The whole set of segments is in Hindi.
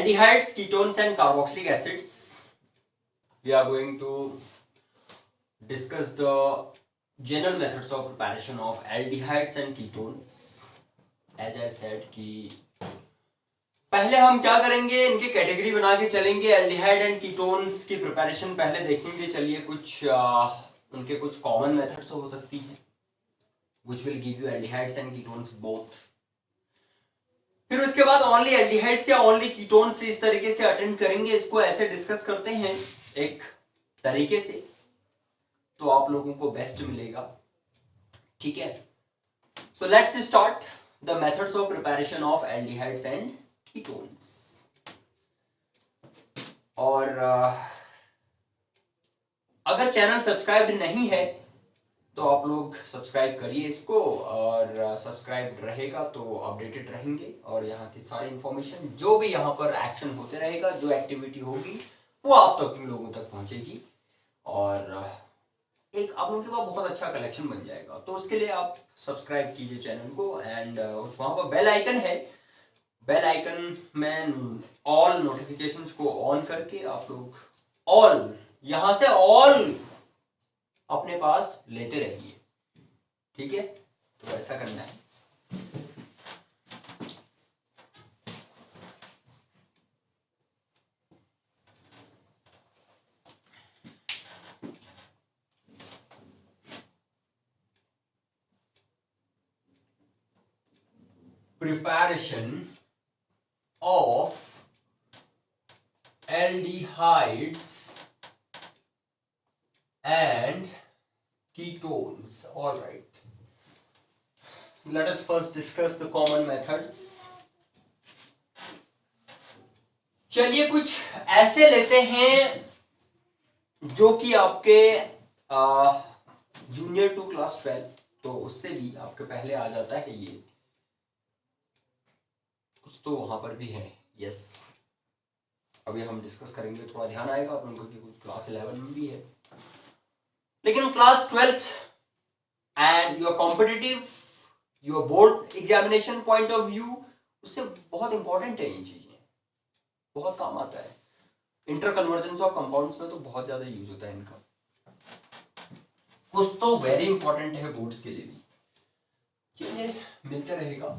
aldehydes, ketones and carboxylic acids. We are going to discuss the general methods of preparation of aldehydes and ketones. As I said कि पहले हम क्या करेंगे, इनके कैटेगरी बना के चलेंगे. एल्डिहाइड एंड कीटोन्स की प्रिपरेशन पहले देखेंगे. चलिए कुछ उनके कुछ कॉमन मेथड्स हो सकती है which will give you aldehydes and ketones both. फिर उसके बाद ओनली एल्डिहाइड्स या ओनली कीटोन्स इस तरीके से अटेंड करेंगे. इसको ऐसे डिस्कस करते हैं एक तरीके से, तो आप लोगों को बेस्ट मिलेगा. ठीक है, so let's start the methods of preparation of aldehydes and ketones. और अगर चैनल सब्सक्राइब नहीं है तो आप लोग सब्सक्राइब करिए इसको, और सब्सक्राइब रहेगा तो अपडेटेड रहेंगे. और यहाँ की सारी इंफॉर्मेशन, जो भी यहाँ पर एक्शन होते रहेगा, जो एक्टिविटी होगी वो आप तक लोगों तक पहुंचेगी, और एक आप लोगों के पास बहुत अच्छा कलेक्शन बन जाएगा. तो उसके लिए आप सब्सक्राइब कीजिए चैनल को, एंड वहाँ पर बेल आइकन है. बेल आइकन में ऑल नोटिफिकेशंस को ऑन करके आप लोग ऑल, यहाँ से ऑल अपने पास लेते रहिए. ठीक है, तो ऐसा करना है. Preparation of aldehydes and ketones. All right, let us first discuss the common methods. चलिए कुछ ऐसे लेते हैं जो कि आपके जूनियर टू क्लास 12, तो उससे भी आपके पहले आ जाता है. ये कुछ तो वहां पर भी है. यस, अभी हम डिस्कस करेंगे, थोड़ा ध्यान आएगा आप लोगों की. कुछ क्लास 11 में भी है, लेकिन class 12th and your competitive, your board examination point of view, उससे बहुत इंपॉर्टेंट है. ये चीजें बहुत काम आता है. इंटर कन्वर्जेंस ऑफ कंपाउंड्स में तो बहुत ज्यादा यूज होता है इनका. कुछ तो वेरी इंपॉर्टेंट है बोर्ड्स के लिए भी. चलिए मिलते रहेगा.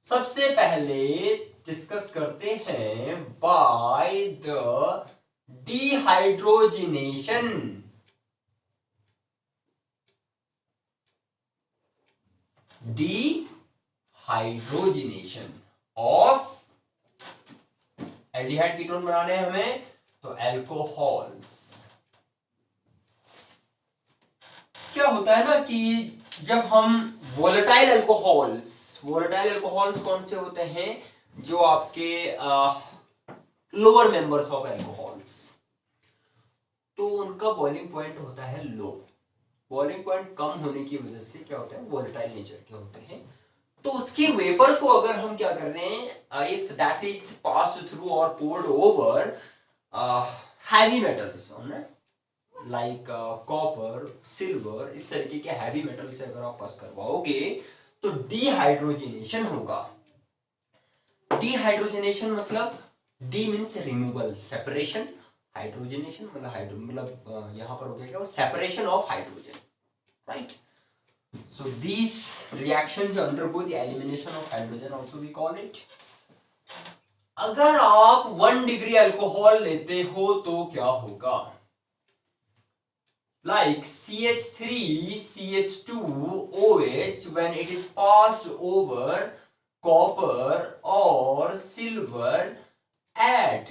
सबसे पहले डिस्कस करते हैं by the dehydrogenation. Dehydrogenation of aldehyde ketone बनाने हैं हमें, तो अल्कोहल्स. क्या होता है ना कि जब हम वोलेटाइल अल्कोहल्स कौन से होते हैं, जो आपके लोअर मेंबर्स ऑफ अल्कोहल्स, तो उनका बॉइलिंग पॉइंट होता है लो. बॉइलिंग पॉइंट कम होने की वजह से क्या होता है, वोलेटाइल नेचर के होते हैं. तो उसकी वेपर को अगर हम क्या कर रहे हैं, if that is passed through और poured over heavy metals like copper, silver, इस तरीके के हैवी मेटल से अगर आप पास करवाओगे तो डिहाइड्रोजिनेशन होगा. डिहाइड्रोजिनेशन मतलब D means removal, separation. Hydrogenation मतलब यहां पर हो गया क्या, separation of hydrogen. Right, so these reactions undergo the elimination of hydrogen also we call it. अगर आप 1 डिग्री अल्कोहल लेते हो तो क्या होगा, like CH3 CH2OH when it is passed over copper or silver at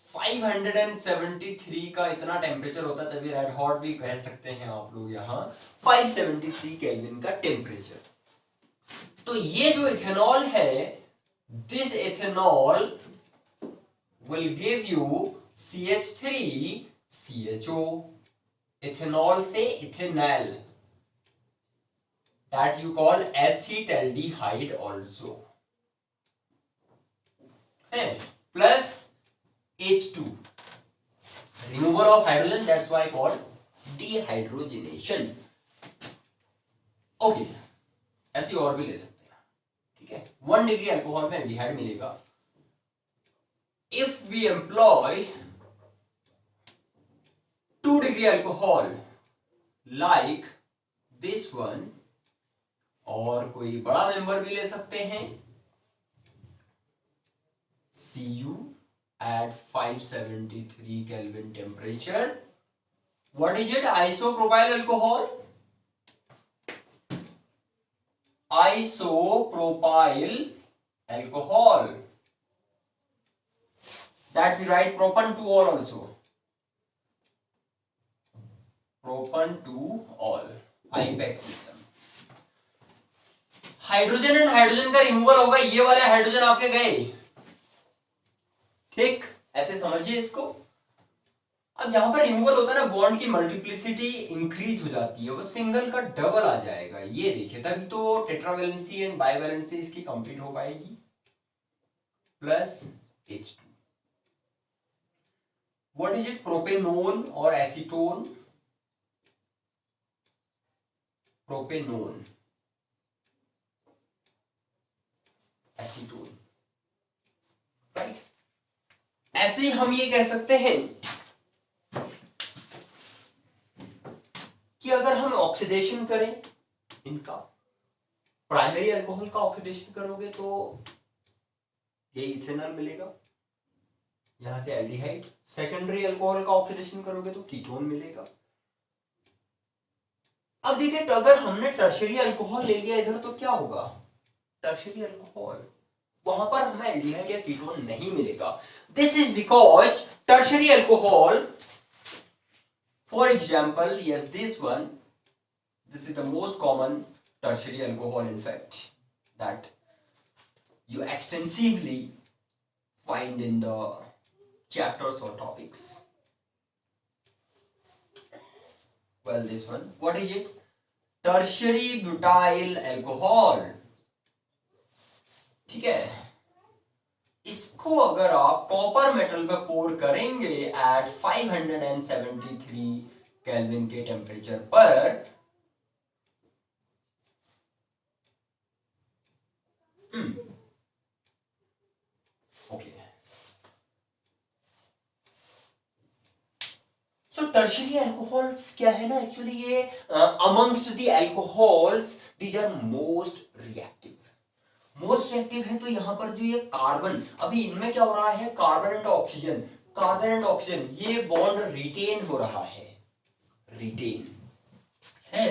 573 का इतना टेम्परेचर होता है, तभी रेड हॉट भी कह सकते हैं आप लोग. यहाँ 573 केल्विन का टेम्परेचर. तो ये जो इथेनॉल है, this ethanol will give you CH3CHO. Ethanol से ethanol, that you call acetaldehyde also, है, plus H2, remover of hydrogen, that's why called dehydrogenation. Okay, ऐसी और भी ले सकते हैं. ठीक है, 1 डिग्री अल्कोहल में एल्डिहाइड मिलेगा if we employ 2-degree alcohol like this one, और कोई बड़ा मेंबर भी ले सकते हैं, Cu at 573 Kelvin temperature. What is it? Isopropyl alcohol. Isopropyl alcohol. That we write propan-2-ol also. Propan-2-ol. IUPAC system. Hydrogen and hydrogen का रिमूवल होगा, ये वाले हाइड्रोजन आपके गए, ठीक, ऐसे समझिए इसको। अब जहां पर रिमूवल होता है ना, बॉन्ड की मल्टीप्लिसिटी इंक्रीज हो जाती है, वो सिंगल का डबल आ जाएगा, ये देखिए, तभी तो टेट्रावैलेंसी एंड बाइवैलेंसी इसकी कंप्लीट हो पाएगी, plus H2। What is it? Propanone और एसीटोन। Propanone, acetone, right. ऐसे ही हम ये कह सकते हैं कि अगर हम ऑक्सीडेशन करें इनका, प्राइमरी अल्कोहल का ऑक्सीडेशन करोगे तो ये इथेनॉल मिलेगा, यहां से एल्डिहाइड। सेकेंडरी अल्कोहल का ऑक्सीडेशन करोगे तो कीटोन मिलेगा। अब देखिए, तो अगर हमने टर्शियरी अल्कोहल ले लिया इधर तो क्या होगा? टर्शियरी अल्कोहल, वहां पर हमें एल्डिहाइड या कीटोन नहीं मिलेगा। This is because tertiary alcohol, for example, yes this one, this is the most common tertiary alcohol, in fact, that you extensively find in the chapters or topics. Well, this one, what is it? Tertiary butyl alcohol, ठीक है। इसको अगर आप कॉपर मेटल पे पोर करेंगे एट 573 केल्विन के टेम्परेचर पर, ओके, सो टर्शियरी अल्कोहल्स क्या है ना, एक्चुअली ये amongst the alcohols these are most reactive. Most reactive है तो यहां पर जो ये कार्बन, अभी इनमें क्या हो रहा है, carbon and oxygen, carbon and oxygen, ये बॉन्ड रिटेन हो रहा है, रिटेन है,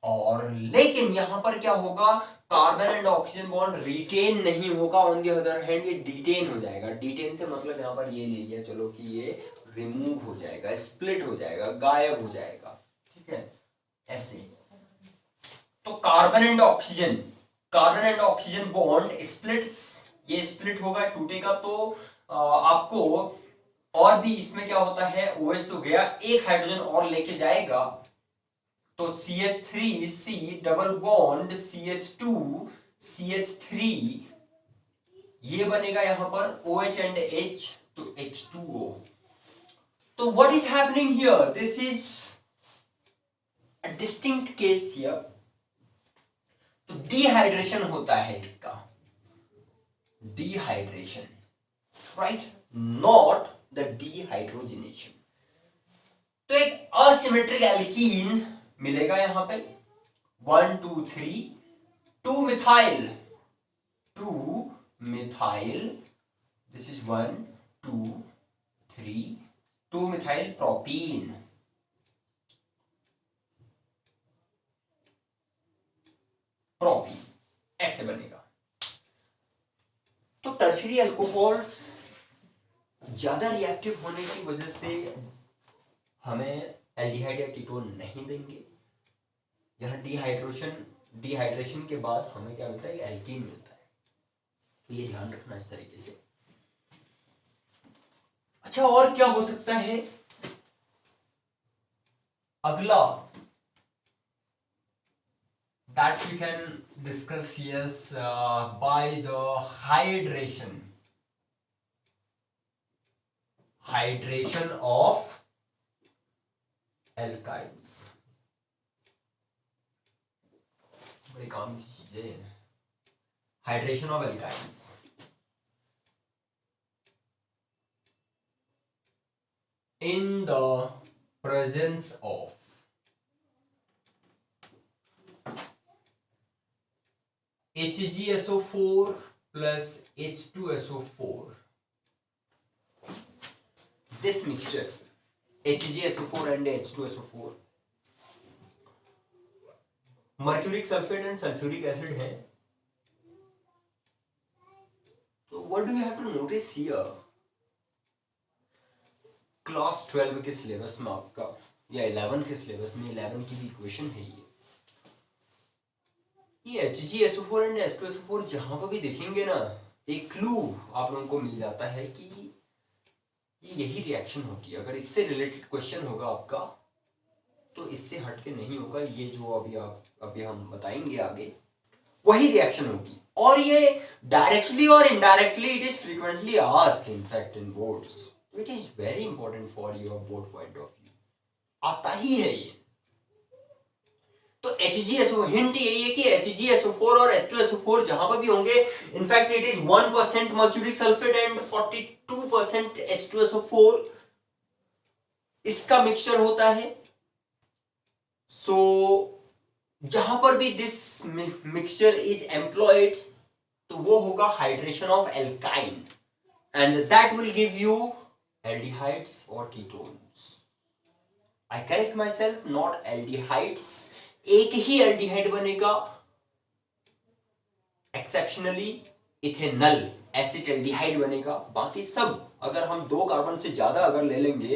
और लेकिन यहां पर क्या होगा, carbon and oxygen bond retain नहीं होगा, ऑन द अदर हैंड ये डिटेन हो जाएगा। डिटेन से मतलब यहां पर ये ले लिया चलो कि ये रिमूव हो जाएगा, स्प्लिट हो जाएगा, गायब हो जाएगा, ठीक है, ऐसे। तो carbon and oxygen, carbon and oxygen bond splits, ये स्प्लिट होगा, टूटेगा, तो आपको और भी इसमें क्या होता है, OH तो गया, एक हाइड्रोजन और लेके जाएगा, तो CH3C double bond CH2 CH3, ये बनेगा यहां पर OH एंड H, तो H2O। तो what is happening here, this is a distinct case here. तो डिहाइड्रेशन होता है इसका, dehydration, right, not the dehydrogenation. तो एक असिमेट्रिक एल्कीन मिलेगा यहां पे, 1 2 3, 2 methyl, 2 methyl, this is 1 2 3, 2 methyl propene, propene, ऐसे बनेगा। तो टर्शियरी अल्कोहल्स ज्यादा रिएक्टिव होने की वजह से हमें एल्डिहाइड या कीटोन नहीं देंगे। यहाँ डिहाइड्रेशन के बाद हमें क्या मिलता है, एल्कीन मिलता है, तो ये ध्यान रखना इस तरीके से। अच्छा, और क्या हो सकता है अगला, that we can discuss, yes, by the hydration of alkynes, बड़े काम की चीजें हैं, hydration of alkynes. in the presence of HgSO4 plus H2SO4, this mixture HgSO4 and H2SO4 mercuric sulphate and sulphuric acid है. तो what do you have to notice here, class 12 के सिलेबस में आपका या 11 के सिलेबस में 11 की भी इक्वेशन है ये HgSO4 एंड H2SO4 जहां पर भी देखेंगे ना, एक क्लू आप लोगों को मिल जाता है कि ये यही रिएक्शन होगी. अगर इससे रिलेटेड क्वेश्चन होगा आपका तो इससे हटके नहीं होगा. ये जो अभी हम बताएंगे आगे वही रिएक्शन होगी. और ये डायरेक्टली और indirectly it is frequently asked in fact in boards. It is very important for your board point of view. आता ही है ये. तो HgSO हिंट यही है कि HgSO4 और H2SO4 जहां पर भी होंगे, in fact it is 1% mercuric sulphate and 42% H2SO4 इसका मिक्सचर होता है. सो जहां पर भी दिस मिक्सचर इज एम्प्लॉयड तो वो होगा hydration of alkyne and that will give you aldehydes और ketones. I correct myself, not aldehydes. एक ही एल्डिहाइड बनेगा, एक्सेप्शनली इथेनल एसिटेल्डिहाइड बनेगा. बाकी सब अगर हम 2 कार्बन से ज्यादा अगर ले लेंगे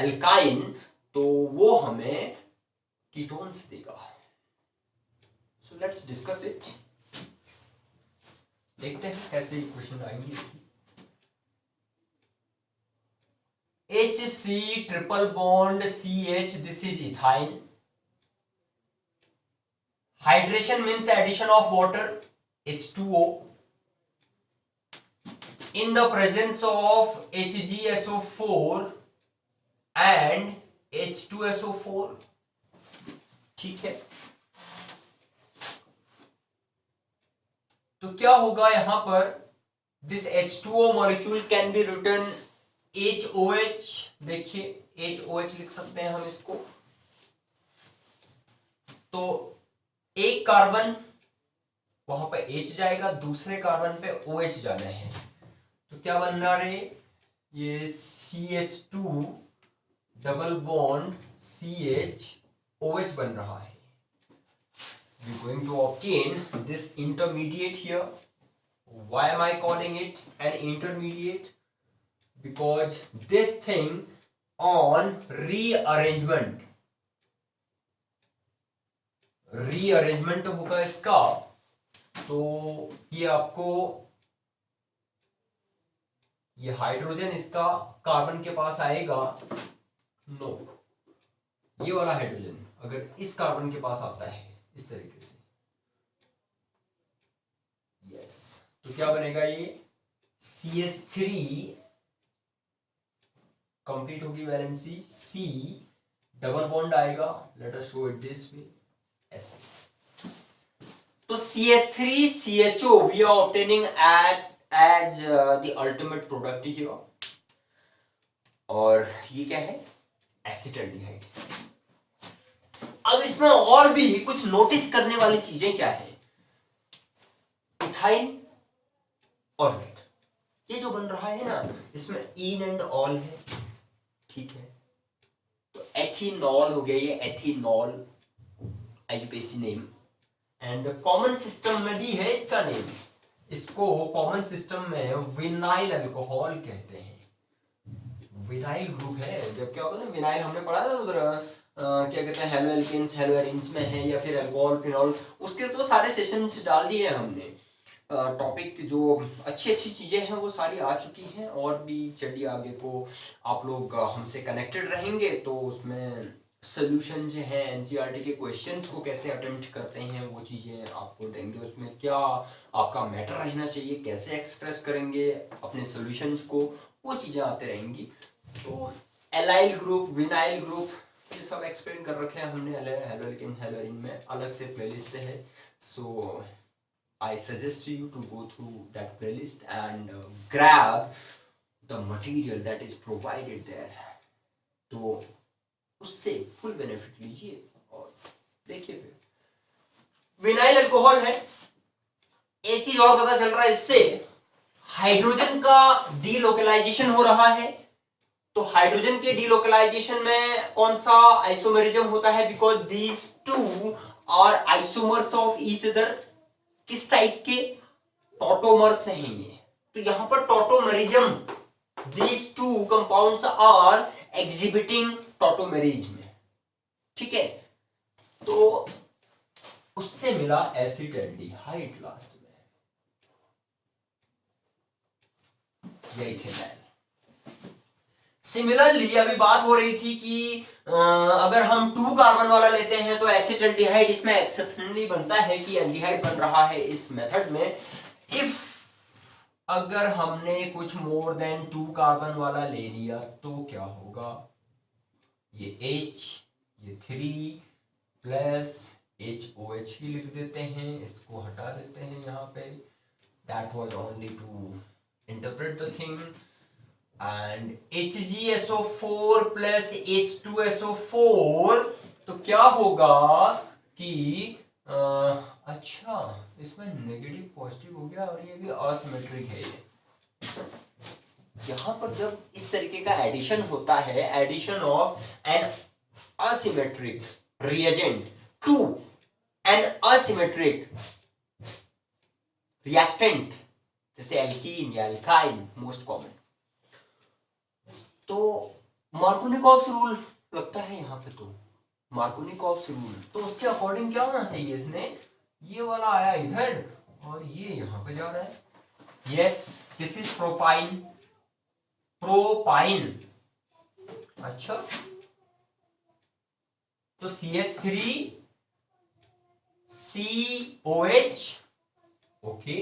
एल्काइन तो वो हमें कीटोन्स देगा. So let's discuss it. देखते हैं कैसे इक्वेशन आएंगी. HC triple bond CH, this is ethyne. Hydration means addition of water, H2O, in the presence of HgSO4 and H2SO4. ठीक है. तो क्या होगा यहां पर, this H2O molecule can be written HOH. देखिए HOH लिख सकते हैं हम इसको. तो एक कार्बन वहां पे H जाएगा, दूसरे कार्बन पे OH जाना है. तो क्या बन रहा है, ये CH2 double bond CH OH बन रहा है. we are going to obtain this intermediate here. Why am I calling it an intermediate? Because this thing on rearrangement होगा इसका, तो ये आपको ये हाइड्रोजन इसका कार्बन के पास आएगा. नो, ये वाला हाइड्रोजन अगर इस कार्बन के पास आता है इस तरीके से, यस, तो क्या बनेगा, ये CH3 कंप्लीट होगी वैलेंसी, C डबल बॉन्ड आएगा. Let us show it this way. तो CH3CHO we are obtaining as the ultimate product here. और ये क्या है, एसिटाल्डिहाइड. अब इसमें और भी कुछ नोटिस करने वाली चीजें क्या है, इथाइन और रेड, ये जो बन रहा है ना, इसमें इन एंड ऑल है. ठीक है, तो एथेनॉल हो गया, ये ethanol IUPAC name. And common system में भी है इसका नेम. इसको कॉमन सिस्टम में विनाइल अल्कोहल कहते हैं. विनाइल ग्रुप है. जब क्या होता है ना, विनाइल हमने पढ़ा था उधर क्या कहते हैं, हेलो एल्केन्स हेलो एरिन्स में है, या फिर अल्कोहल फिनॉल, उसके तो सारे सेशंस डाल दिए हैं हमने. टॉपिक जो अच्छी अच्छी चीजें हैं वो सारी आ चुकी हैं. और भी चलिए आगे को आप लोग हमसे कनेक्टेड रहेंगे तो उसमें सोल्यूशन जो है एनसीईआरटी के क्वेश्चंस को कैसे अटेम्प्ट करते हैं वो चीज़ें आपको देंगे. उसमें क्या आपका मैटर रहना चाहिए, कैसे एक्सप्रेस करेंगे अपने सोल्यूशंस को, वो चीज़ें आते रहेंगी. तो एलाइल ग्रुप, विनाइल ग्रुप, ये सब एक्सप्लेन कर रखे हैं हमने हेलोएल्केन हेलोएरिन में. अलग से प्लेलिस्ट है. सो I suggest you to go through that playlist and grab the material that is provided there. तो उससे फुल बेनिफिट लीजिए और देखिए फिर विनाइल अल्कोहल है। एक चीज और पता चल रहा है इससे, हाइड्रोजन का डीलोकलाइजेशन हो रहा है। तो हाइड्रोजन के डीलोकलाइजेशन में कौन सा आइसोमेरिज्म होता है? Because these two are isomers of each other. किस टाइप के? टॉटोमर्स हैं ये। तो यहां पर tautomerism, these two compounds are exhibiting tautomerism. ठीक है, तो उससे मिला एसिड एल्डिहाइड लास्ट में, यही थे मैन। सिमिलरली अभी बात हो रही थी कि अगर हम 2 कार्बन वाला लेते हैं तो एसिड एल्डिहाइड इसमें एक्सेप्शनली बनता है कि एल्डिहाइड बन रहा है इस मेथड में। इफ अगर हमने कुछ मोर देन 2 कार्बन वाला ले लिया तो क्या होगा? ये H, ये 3 प्लस HOH ही लिख देते हैं, इसको हटा देते हैं यहाँ पे। That was only to interpret the thing. And HgSO4 plus H2SO4, तो क्या होगा कि अच्छा इसमें नेगेटिव पॉजिटिव हो गया और ये भी असिमेट्रिक है। ये यहां पर जब इस तरीके का एडिशन होता है, addition of an asymmetric reagent to an asymmetric reactant, जैसे एल्कीन या एल्काइन मोस्ट कॉमन, तो मार्कोनिकॉव्स रूल लगता है यहाँ पे। तो मार्कोनिकॉव्स रूल, तो उसके अकॉर्डिंग क्या होना चाहिए? इसने ये वाला आया इधर और ये यहाँ पे जा रहा है। Yes, this is propyne, propyne. अच्छा, तो CH3 COH, okay,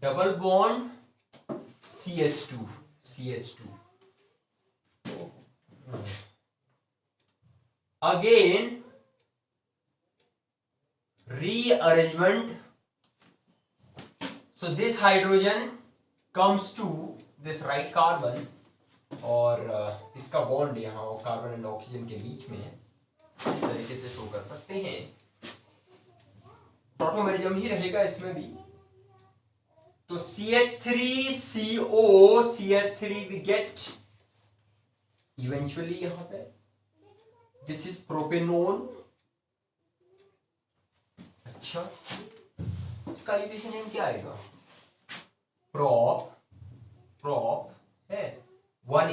double bond CH2 again rearrangement. So this hydrogen comes to this right carbon और इसका बॉन्ड यहाँ कार्बन एंड ऑक्सीजन के बीच में है, इस तरीके से शो कर सकते हैं। टॉटोमेरिज्म ही रहेगा इसमें भी। तो CH3CO CH3 we get eventually यहाँ पे, दिस इज प्रोपेनोन। अच्छा, इसका यूपीसी नेम क्या आएगा? प्रोप, प्रोप है, वन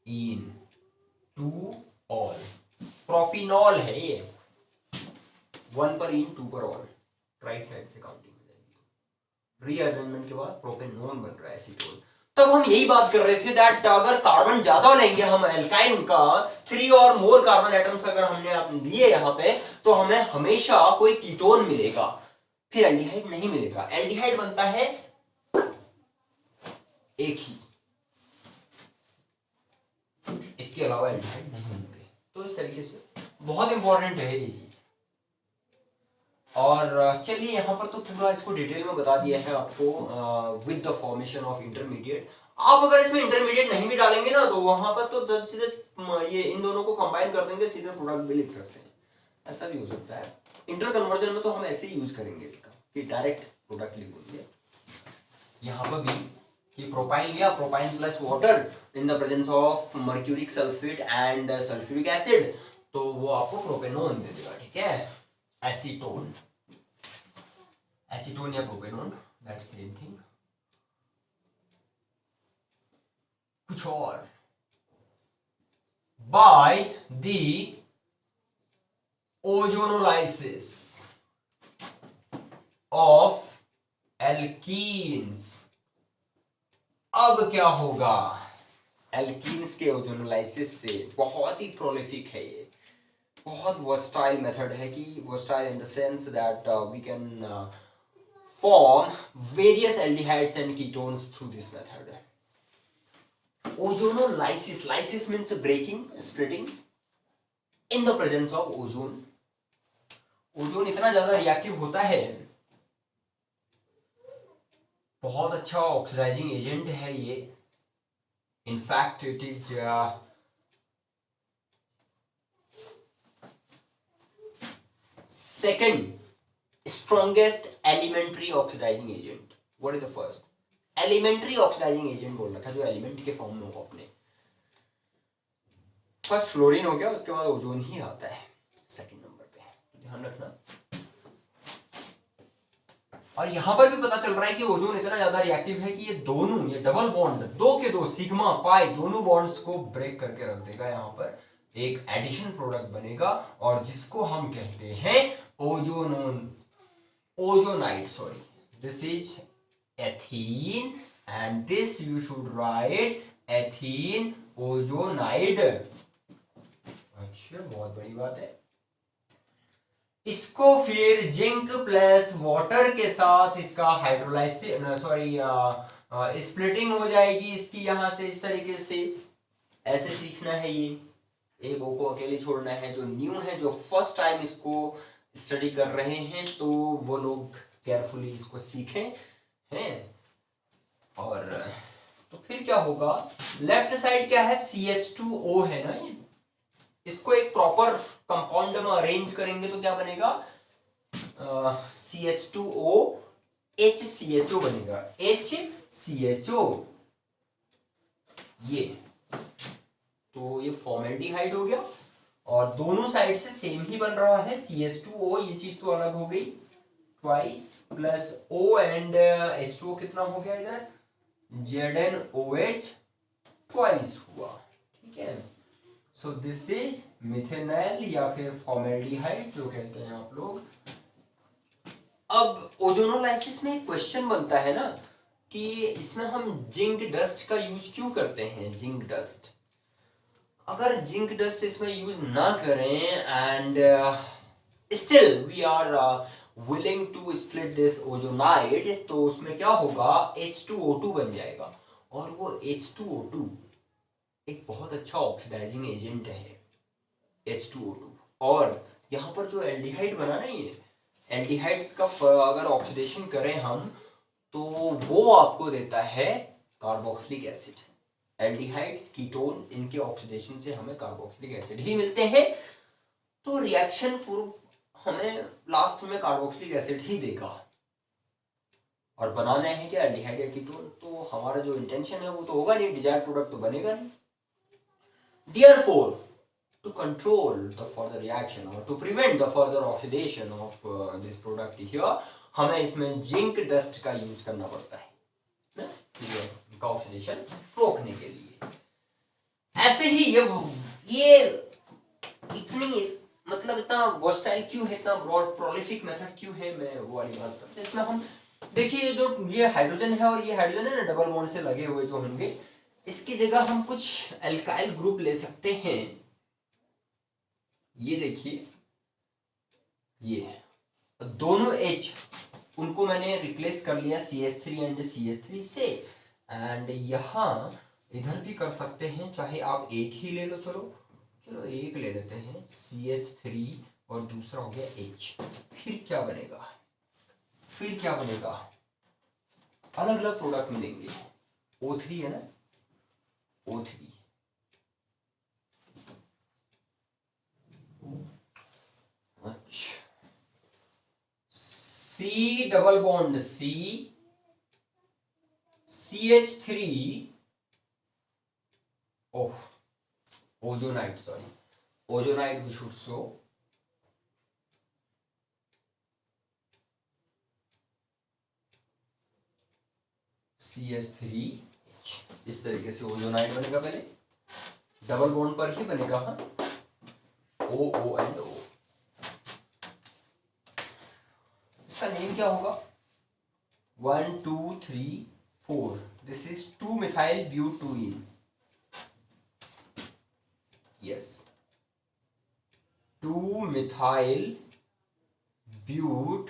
इन टू ऑल, प्रोपिनॉल है ये, 1 पर इन 2 पर ऑल, राइट साइड से काउंटिंग हो जाएगी। रीअरेंजमेंट के बाद प्रोपेनोन बन रहा है, एसीटोन। तब हम यही बात कर रहे थे दैट अगर कार्बन ज्यादा लेंगे हम एल्काइन का, 3 और मोर कार्बन एटम्स अगर हमने लिए यहाँ पे, तो हमें हमेशा कोई कीटोन मिलेगा, फिर एल्डिहाइड नहीं मिलेगा। एल्डिहाइड बनता है एक ही, इसके अलावा एल्डिहाइड नहीं होंगे। तो इस तरीके से बहुत इंपॉर्टेंट है ये चीज। और चलिए यहाँ पर तो पूरा इसको डिटेल में बता दिया है आपको with the formation of intermediate. आप अगर इसमें इंटरमीडिएट नहीं भी डालेंगे ना, तो वहां पर तो सीधे ये इन दोनों को कंबाइन कर देंगे, सीधे प्रोडक्ट भी लिख सकते हैं, ऐसा भी हो सकता है। इंटर कन्वर्जन में तो हम ऐसे ही यूज करेंगे इसका कि डायरेक्ट प्रोडक्ट लिख देंगे। यहाँ पर भी कि प्रोपाइन लिया, propyne plus water in the presence of mercuric sulphate and sulphuric acid, तो वो आपको प्रोपेनोन दे देगा। ठीक है, एसीटोन, एसीटोन या प्रोपेनोन, दैट्स सेम थिंग। कुछ और, by the ozonolysis of alkenes. अब क्या होगा? एल्कीन्स के ओजोनोलाइसिस से, बहुत ही प्रोलिफिक है ये, बहुत वर्सटाइल मेथड है कि versatile in the sense that we can form various aldehydes and ketones through this method. Ozonolysis, lysis means breaking, splitting in the presence of ozone. Ozone इतना ज्यादा रिएक्टिव होता है, बहुत अच्छा ऑक्सीडाइजिंग एजेंट है ये, In fact, it is second strongest elementary oxidizing agent. What is the first? Elementary oxidizing agent बोल रखा है, जो एलिमेंट के फॉर्म में होगा अपने. फर्स्ट फ्लोरीन हो गया, उसके बाद ओजोन ही आता है सेकंड नंबर पे, ध्यान रखना. और यहां पर भी पता चल रहा है कि ओजोन इतना ज्यादा रिएक्टिव है कि ये दोनों, ये डबल बॉन्ड, दो के दो सिग्मा पाई दोनों बॉन्ड्स को ब्रेक करके रख देगा. यहां पर एक एडिशन प्रोडक्ट बनेगा और जिसको हम कहते हैं ozonide. Sorry, this is ethene and this you should write ethene ozonide. अच्छा, बहुत बड़ी बात है. इसको फिर जिंक प्लस वाटर के साथ इसका हाइड्रोलाइसिस, सॉरी स्प्लिटिंग हो जाएगी इसकी यहां से इस तरीके से. ऐसे सीखना है ये, एक ओ को अकेले छोड़ना है. जो न्यू है, जो फर्स्ट टाइम इसको स्टडी कर रहे हैं, तो वो लोग केयरफुली इसको सीखें हैं. और तो फिर क्या होगा, लेफ्ट साइड क्या है, CH2O है ना. ये इसको एक प्रॉपर कंपाउंड में अरेंज करेंगे तो क्या बनेगा, CH2O HCHO बनेगा. HCHO, ये तो ये फॉर्मेल्डिहाइड हो गया और दोनों साइड से सेम ही बन रहा है. CH2O, ये चीज तो अलग हो गई twice, plus O and H2O कितना हो गया इधर, ZnOH ट्वाइस हुआ. ठीक है. सो दिस इज मिथेनॉल या फिर फॉर्मेल्डिहाइड जो कहते हैं आप लोग. अब ओजोनोलाइसिस में एक क्वेश्चन बनता है ना कि इसमें हम जिंक डस्ट का यूज क्यों करते हैं. जिंक डस्ट, अगर जिंक डस्ट इसमें यूज ना करें and still we are willing to split this ozonide, तो उसमें क्या होगा, H2O2 बन जाएगा. और वो H2O2 एक बहुत अच्छा ऑक्सीडाइजिंग एजेंट है, H2O2. और यहाँ पर जो एल्डिहाइड बना ना, ये एल्डिहाइड्स का अगर ऑक्सीडेशन करें हम, तो वो आपको देता है कार्बोक्सिलिक एसिड. एल्डिहाइड्स, कीटोन, इनके ऑक्सीडेशन से हमें कार्बोक्सिलिक एसिड ही मिलते हैं. तो रिएक्शन पूर्व हमें लास्ट में कार्बोक्सिलिक एसिड ही देगा. और बनाना है क्या, एल्डिहाइड या कीटोन. तो हमारा जो इंटेंशन है वो तो होगा नहीं, डिजायर्ड प्रोडक्ट तो बनेगा नहीं. Therefore, to control the further reaction or to prevent the further oxidation of this product here, हमें इसमें जिंक डस्ट का यूज करना पड़ता है ना, इनका ऑक्सीडेशन रोकने के लिए. ऐसे ही ये इतनी, मतलब इतना वर्सटाइल क्यों है, इतना ब्रॉड प्रोलिफिक मेथड क्यों है, मैं वो वाली बात करता हूं. इसमें हम देखिए, जो ये हाइड्रोजन है और ये हाइड्रोजन है ना, डबल बॉन्ड से लगे हुए जो होंगे, इसकी जगह हम कुछ एल्काइल ग्रुप ले सकते हैं. ये देखिए, ये दोनों H, उनको मैंने रिप्लेस कर लिया CH3 एंड CH3 से. एंड यहां इधर भी कर सकते हैं, चाहे आप एक ही ले लो. चलो एक ले लेते हैं, CH3 और दूसरा हो गया H. फिर क्या बनेगा, अलग अलग प्रोडक्ट मिलेंगे. O3 है ना, O3. अच्छा, C double bond C, CH3, oh ozonide, sorry ozonide we should show. CH3H, इस तरीके से ओजोनाइड बनेगा. पहले डबल बॉन्ड पर ही बनेगा. हाँ, O एंड O. इसका नेम क्या होगा, 1 2 3 4. This is 2 methyl butyne. Yes, 2 methyl butyne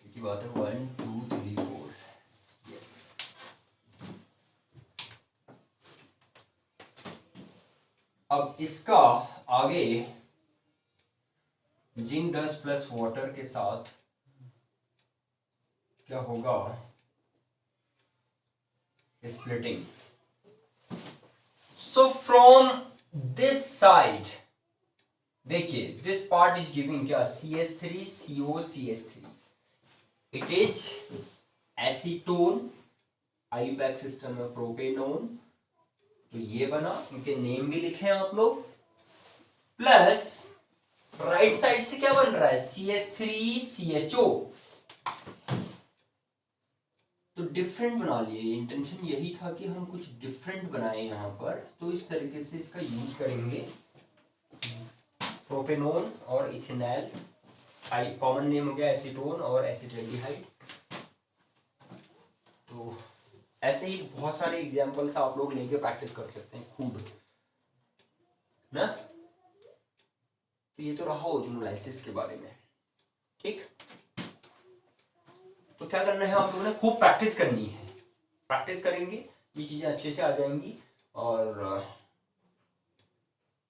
की बात है. 1 2 3 4. यस. अब इसका आगे जिंक डस्ट प्लस वाटर के साथ क्या होगा, splitting. So from this side देखिए, this part is giving क्या, CH3COCH3, it is acetone, IUPAC system में प्रोपेनोन, तो ये बना, इनके नेम भी लिखे हैं आप लोग, प्लस राइट साइड से क्या बन रहा है, CH3CHO, तो डिफरेंट बना लिए, इंटेंशन यही था कि हम कुछ डिफरेंट बनाए यहाँ पर, तो इस तरीके से इसका यूज करेंगे, प्रोपेनोन और इथेनॉल, कॉमन नेम हो गया एसीटोन और एसिटाल्डिहाइड। तो ऐसे ही बहुत सारे एग्जांपल्स आप लोग लेके प्रैक्टिस कर सकते हैं खूब ना। तो ये तो रहा ओजोनोलाइसिस के बारे में, ठीक। तो क्या करना है आप लोगों ने, खूब प्रैक्टिस करनी है, प्रैक्टिस करेंगे ये चीजें अच्छे से आ जाएंगी, और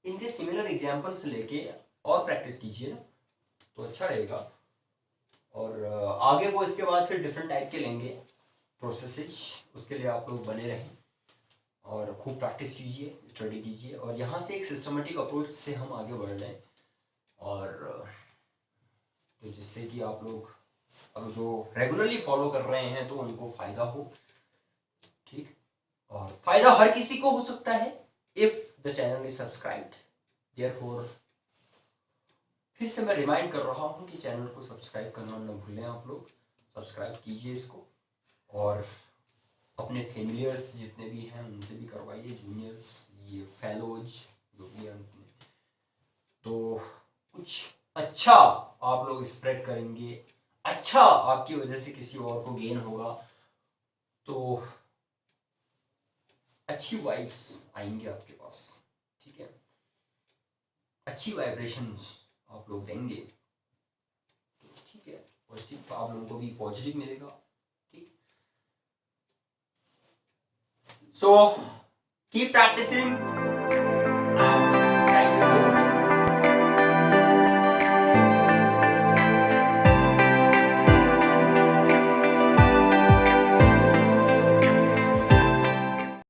इनके सिमिलर एग्जांपल्स लेके और प्रैक्टिस कीजिए ना, तो अच्छा रहेगा। और आगे वो इसके बाद फिर डिफरेंट टाइप के लेंगे प्रोसेसेस, उसके लिए आप लोग बने रहें और खूब प्रैक्टिस कीजिए, स्टडी कीजिए, और यहाँ से एक सिस्टमेटिक अप्रोच से हम आगे बढ़ रहे हैं, और तो जिससे कि आप लोग अब जो रेगुलरली फॉलो कर रहे हैं तो उनको फायदा हो, ठीक। और फायदा हर किसी को हो सकता है if the channel is subscribed, therefore फिर से मैं रिमाइंड कर रहा हूँ कि चैनल को सब्सक्राइब करना न भूलें, आप लोग सब्सक्राइब कीजिए इसको, और अपने फेमिलियर्स जितने भी हैं उनसे भी करवाइए, जूनियर्स, ये फेलोज जो भी हैं, तो कुछ अच्छा आप लोग स्प्रेड करेंगे, अच्छा आपकी वजह से किसी और को गेन होगा, तो अच्छी वाइब्स आएंगे आपके पास, ठीक है, अच्छी वाइब्रेशंस आप लोग देंगे, ठीक है, पॉजिटिव आप लोगों को भी पॉजिटिव मिलेगा, ठीक। So keep practising.